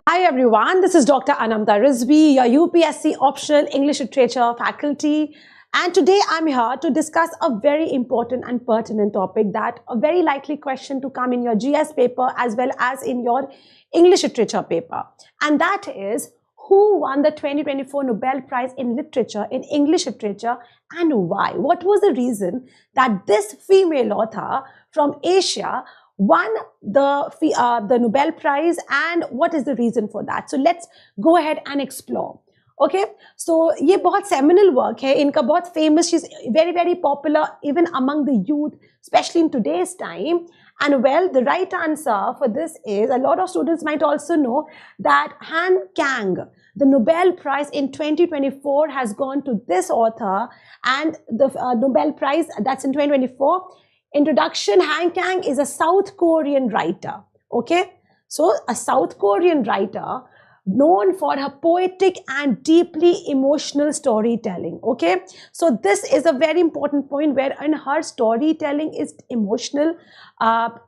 Hi everyone, this is Dr. Anamta Rizvi, your UPSC optional English literature faculty. And today I'm here to discuss a very important and pertinent topic, that a very likely question to come in your GS paper as well as in your English literature paper. And that is, who won the 2024 Nobel Prize in Literature, in English literature, and why? What was the reason that this female author from Asia won the Nobel Prize, and what is the reason for that? So let's go ahead and explore. Okay, so ये बहुत seminal work है, इनका बहुत famous, she's very popular even among the youth, especially in today's time. And well, the right answer for this is, a lot of students might also know that Han Kang, the Nobel Prize in 2024 has gone to this author, and the Nobel Prize that's in 2024. Introduction: Han Kang is a South Korean writer. Okay, so a South Korean writer known for her poetic and deeply emotional storytelling. Okay, so this is a very important point, where in her storytelling is emotional, a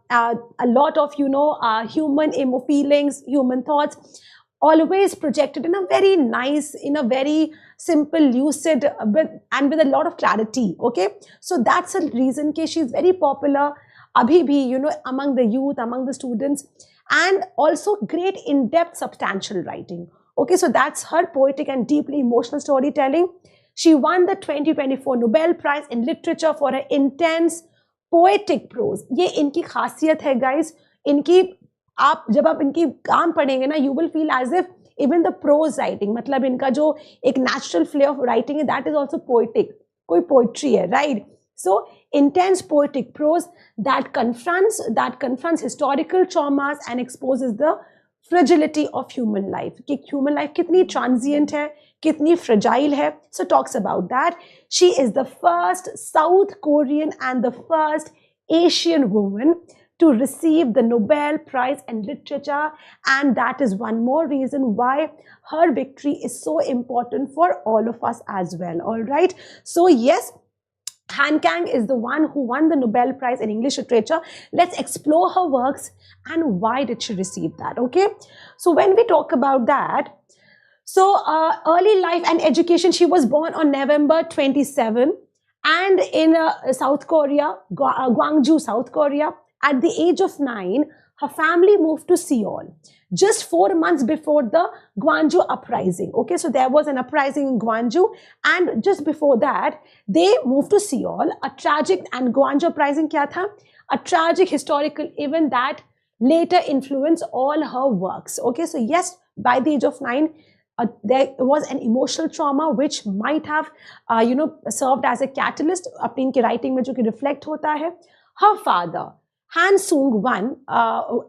lot of human feelings, human thoughts, always projected in a very nice, in a very simple, lucid, and with a lot of clarity. Okay, so that's a reason that she's very popular abhi bhi, among the youth, among the students, and also great in-depth substantial writing. Okay, so that's her poetic and deeply emotional storytelling. She won the 2024 Nobel Prize in Literature for her intense poetic prose. ये इनकी खासियत है guys. इनकी आप जब आप इनकी काम पढ़ेंगे ना, you will feel as if even the prose writing, मतलब इनका जो एक natural flair of writing है, that is also poetic. कोई poetry है, right? So intense poetic prose that confronts historical traumas and exposes the fragility of human life. कि human life कितनी transient है, कितनी fragile है. So talks about that. She is the first South Korean and the first Asian woman to receive the Nobel Prize in Literature, and that is one more reason why her victory is so important for all of us as well. All right. So yes, Han Kang is the one who won the Nobel Prize in English Literature. Let's explore her works and why did she receive that. Okay, so when we talk about that, so early life and education, she was born on November 27, and in South Korea, Gwangju, South Korea. At the age of 9, her family moved to Seoul just 4 months before the Gwangju uprising. Okay, so there was an uprising in Gwangju, and just before that, they moved to Seoul. A tragic, and Gwangju uprising kya tha? A tragic historical event that later influenced all her works. Okay, so yes, by the age of 9, there was an emotional trauma which might have, served as a catalyst. अपनी इनके writing में जो कि reflect होता है. Her father, Han Sung-won,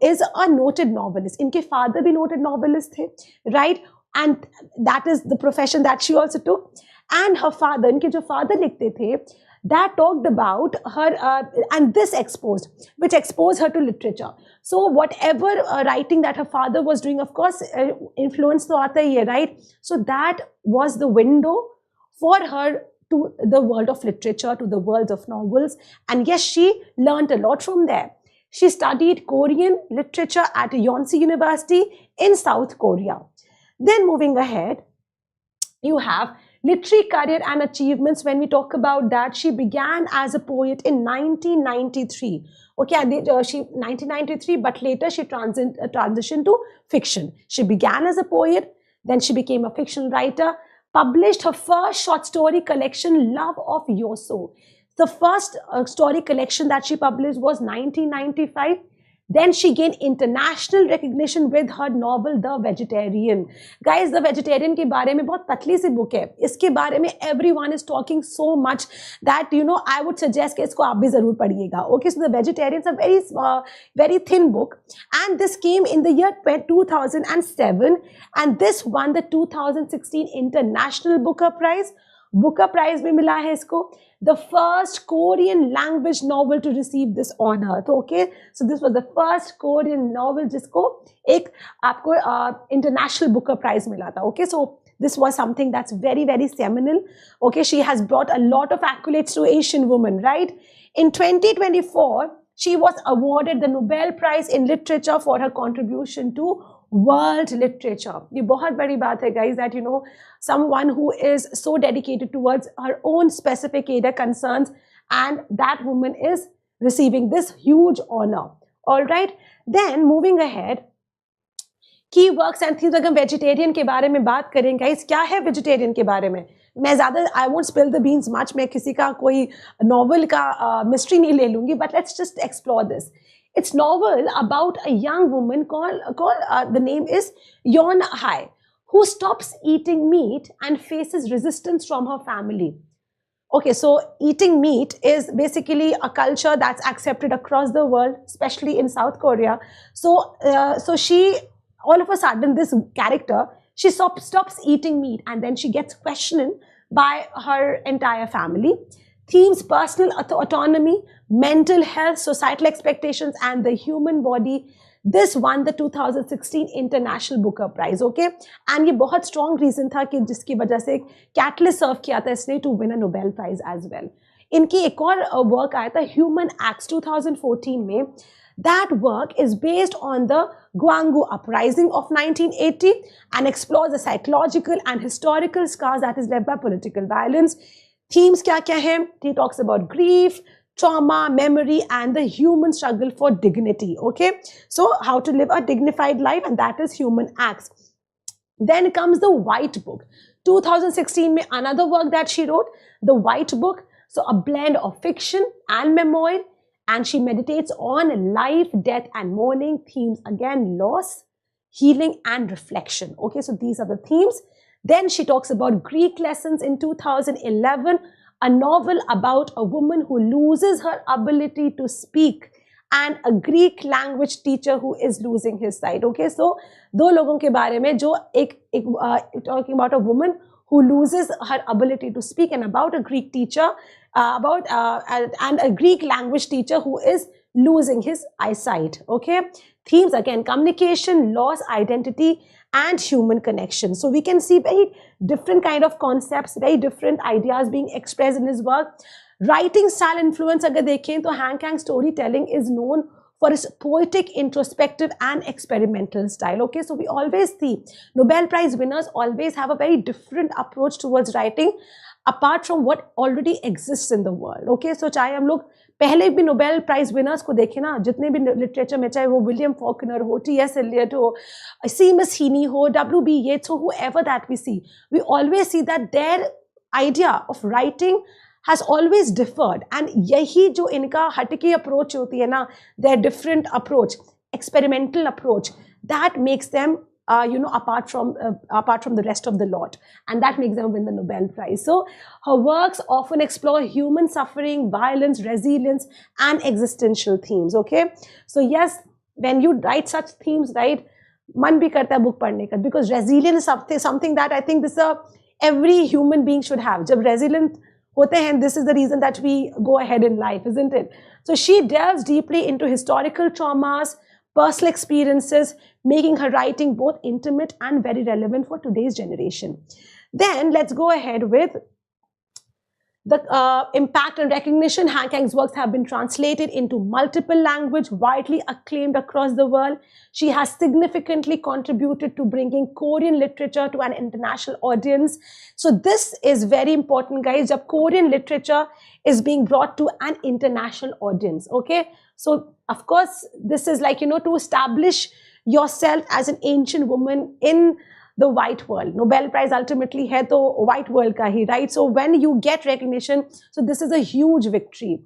is a noted novelist. इनके father भी noted novelist थे, right? And that is the profession that she also took. And her father, इनके जो father लिखते थे, that talked about her, and this which exposed her to literature. So whatever writing that her father was doing, of course, influence तो आता ही है, right? So that was the window for her to the world of literature, to the world of novels. And yes, she learned a lot from there. She studied Korean literature at Yonsei University in South Korea. Then moving ahead, you have literary career and achievements. When we talk about that, she began as a poet in 1993. Okay, 1993, but later she transitioned to fiction. She began as a poet, then she became a fiction writer, published her first short story collection, Love of Yoso. The first story collection that she published was 1995. Then she gained international recognition with her novel The Vegetarian. Guys, The Vegetarian के बारे में बहुत पतली सी book है. इसके बारे में everyone is talking so much that I would suggest कि इसको आप भी जरूर पढ़िएगा. Okay, so The Vegetarian is a very thin book, and this came in the year 2007, and this won the 2016 International Booker Prize. Booker Prize में मिला है इसको. The first Korean language novel to receive this honor. So, okay, so this was the first Korean novel जिसको एक आपको International Booker Prize मिला था. Okay, so this was something that's very seminal. Okay, she has brought a lot of accolades to Asian women, right? In 2024, she was awarded the Nobel Prize in Literature for her contribution to world literature. ये बहुत बड़ी बात है guys, that someone who is so dedicated towards her own specific area concerns, and that woman is receiving this huge honor. All right, then moving ahead, की works and themes. अगर vegetarian के बारे में बात करें गाइस, क्या है vegetarian के बारे में? मैं ज़्यादा I won't spill the beans much, मैं किसी का कोई नॉवल का मिस्ट्री नहीं ले लूँगी, but let's just explore this. It's novel about a young woman called the name is Yeon Hai, who stops eating meat and faces resistance from her family. Okay, so eating meat is basically a culture that's accepted across the world, especially in South Korea. So she, all of a sudden, this character, she stops eating meat, and then she gets questioned by her entire family. Themes: personal autonomy, mental health, societal expectations, and the human body. This won the 2016 International Booker Prize. Okay, and ये बहुत strong reason था कि जिसकी वजह से catalyst serve किया था इसने to win a Nobel Prize as well. इनकी एक और work आया था Human Acts 2014 में. That work is based on the Gwangju uprising of 1980 and explores the psychological and historical scars that is left by political violence. Themes क्या क्या हैं? He talks about grief, trauma, memory, and the human struggle for dignity. Okay, so how to live a dignified life, and that is Human Acts. Then comes the White Book. 2016 में another work that she wrote, the White Book. So a blend of fiction and memoir, and she meditates on life, death, and mourning. Themes again: loss, healing, and reflection. Okay, so these are the themes. Then she talks about Greek lessons in 2011, a novel about a woman who loses her ability to speak and a Greek language teacher who is losing his sight. Okay, so दो लोगों के बारे में जो talking about a woman who loses her ability to speak, and about a Greek teacher, and a Greek language teacher who is losing his eyesight. Okay, themes again: communication, loss, identity, and human connection. So we can see very different kind of concepts, very different ideas being expressed in his work. Writing style influence अगर देखें तो Han Kang storytelling is known for its poetic, introspective, and experimental style. Okay, so we always see Nobel Prize winners always have a very different approach towards writing apart from what already exists in the world. Okay, so चाहे हम लोग पहले भी Nobel prize winners को देखें ना, जितने भी लिटरेचर में, चाहे वो विलियम फॉकनर हो, टी.एस. एलियट हो, सीमस हीनी हो, W.B. Yeats हो, whoever that we see, we always see that their idea of writing has always differed. And यही जो इनका हटके अप्रोच होती है ना, their different approach, experimental approach, that makes them apart from the rest of the lot, and that makes them win the Nobel Prize. So her works often explore human suffering, violence, resilience, and existential themes. Okay, so yes, when you write such themes, right, मन भी करता है book पढ़ने का, because resilience is something that I think every human being should have. जब resilient होते हैं, this is the reason that we go ahead in life, isn't it? So she delves deeply into historical traumas, personal experiences, making her writing both intimate and very relevant for today's generation. Then let's go ahead with the impact and recognition. Han Kang's works have been translated into multiple languages, widely acclaimed across the world. She has significantly contributed to bringing Korean literature to an international audience. So this is very important, guys. Jab Korean literature is being brought to an international audience. Okay, so of course this is like, to establish yourself as an ancient woman in the white world. Nobel Prize ultimately है तो white world का ही, right? So when you get recognition, so this is a huge victory.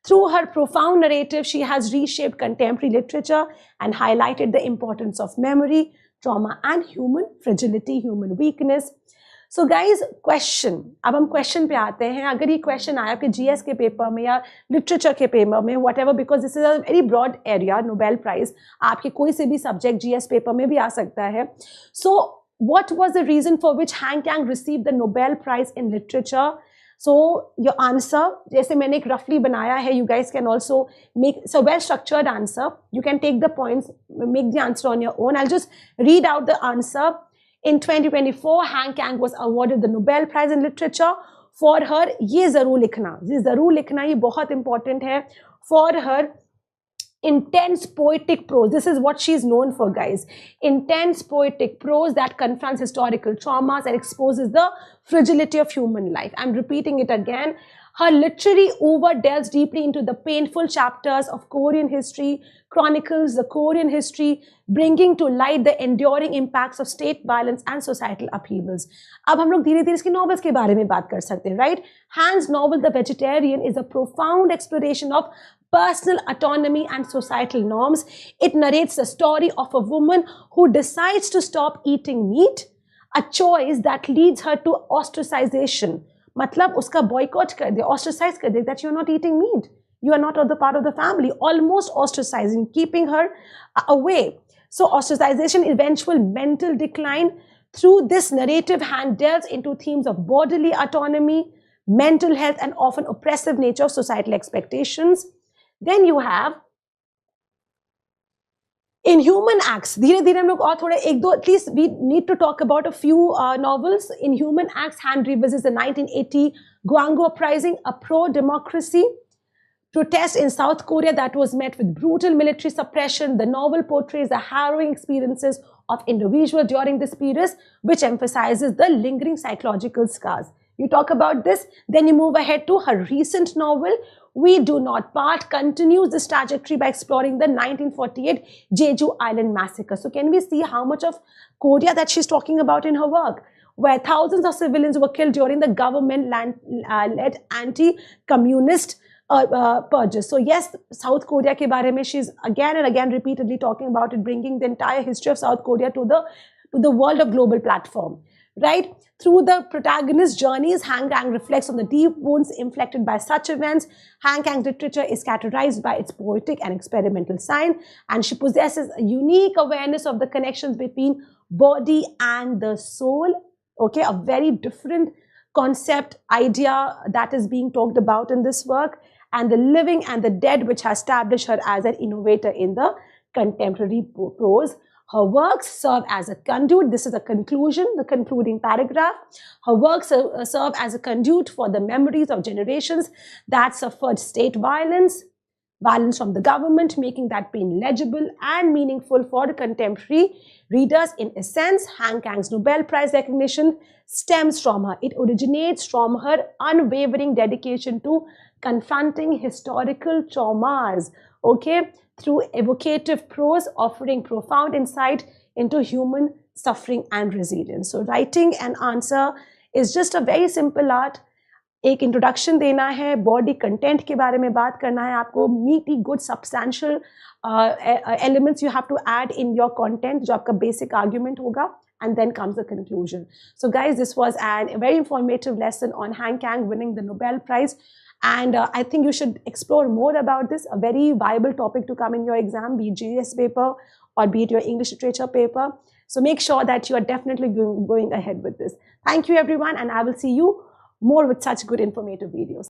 Through her profound narrative, she has reshaped contemporary literature and highlighted the importance of memory, trauma, and human fragility, human weakness. So guys, question. अब हम question पे आते हैं. अगर ये question आया आपके GS के पेपर में या literature के पेपर में, whatever, because this is a very broad area, Nobel Prize, आपके कोई से भी subject GS पेपर में भी आ सकता है. So what was the reason for which Han Kang received the Nobel Prize in literature? So your answer, जैसे मैंने एक roughly बनाया है, you guys can also make so well structured answer. You can take the points, make the answer on your own. I'll just read out the answer. In 2024, Han Kang was awarded the Nobel Prize in Literature for her, ये ज़रूर लिखना, ये बहुत important है, for her intense poetic prose. This is what she's known for, guys. Intense poetic prose that confronts historical traumas and exposes the fragility of human life. I'm repeating it again. Her literary oeuvre delves deeply into the painful chapters of Korean history, chronicles the Korean history, bringing to light the enduring impacts of state violence and societal upheavals. अब हम लोग धीरे धीरे इसकी novels के बारे में बात कर सकते हैं, right? Han's novel The Vegetarian is a profound exploration of personal autonomy and societal norms. It narrates the story of a woman who decides to stop eating meat, a choice that leads her to ostracization. मतलब उसका boycott कर दे, ostracize कर दे, that you're not eating meat. You are not the part of the family, almost ostracizing, keeping her away. So ostracization, eventual mental decline. Through this narrative, Han delves into themes of bodily autonomy, mental health, and often oppressive nature of societal expectations. Then you have Inhuman Acts. धीरे धीरे हम लोग और थोड़े एक दो, at least we need to talk about a few novels. Inhuman Acts, Han revisits the 1980 Gwango Uprising, a pro-democracy protest in South Korea that was met with brutal military suppression. The novel portrays the harrowing experiences of individuals during this period, which emphasizes the lingering psychological scars. You talk about this, then you move ahead to her recent novel, We Do Not Part, continues this trajectory by exploring the 1948 Jeju Island massacre. So can we see how much of Korea that she's talking about in her work, where thousands of civilians were killed during the government-led anti-communist purges. So yes, South Korea ke bare mein she's again and again repeatedly talking about it, bringing the entire history of South Korea to the world of global platform. Right? Through the protagonist's journeys, Han Kang reflects on the deep wounds inflicted by such events. Han Kang's literature is characterized by its poetic and experimental sign, and she possesses a unique awareness of the connections between body and the soul. Okay, a very different concept, idea that is being talked about in this work, and the living and the dead, which has established her as an innovator in the contemporary prose. Her works serve as a conduit. This is a conclusion, the concluding paragraph. Her works serve as a conduit for the memories of generations that suffered state violence from the government, making that pain legible and meaningful for contemporary readers. In essence, Han Kang's Nobel Prize recognition stems from her. It originates from her unwavering dedication to confronting historical traumas, okay, through evocative prose, offering profound insight into human suffering and resilience. So writing an answer is just a very simple art. एक introduction देना है, body content के बारे में बात करना है आपको, meaty good substantial elements you have to add in your content, जो आपका बेसिक आर्ग्यूमेंट होगा, and then comes the conclusion. So guys, this was a very informative lesson on Han Kang winning the Nobel Prize, and I think you should explore more about this, a very viable topic to come in your exam, be it GS paper or be it your English literature paper. So make sure that you are definitely going ahead with this. Thank you everyone, and I will see you more with such good informative videos.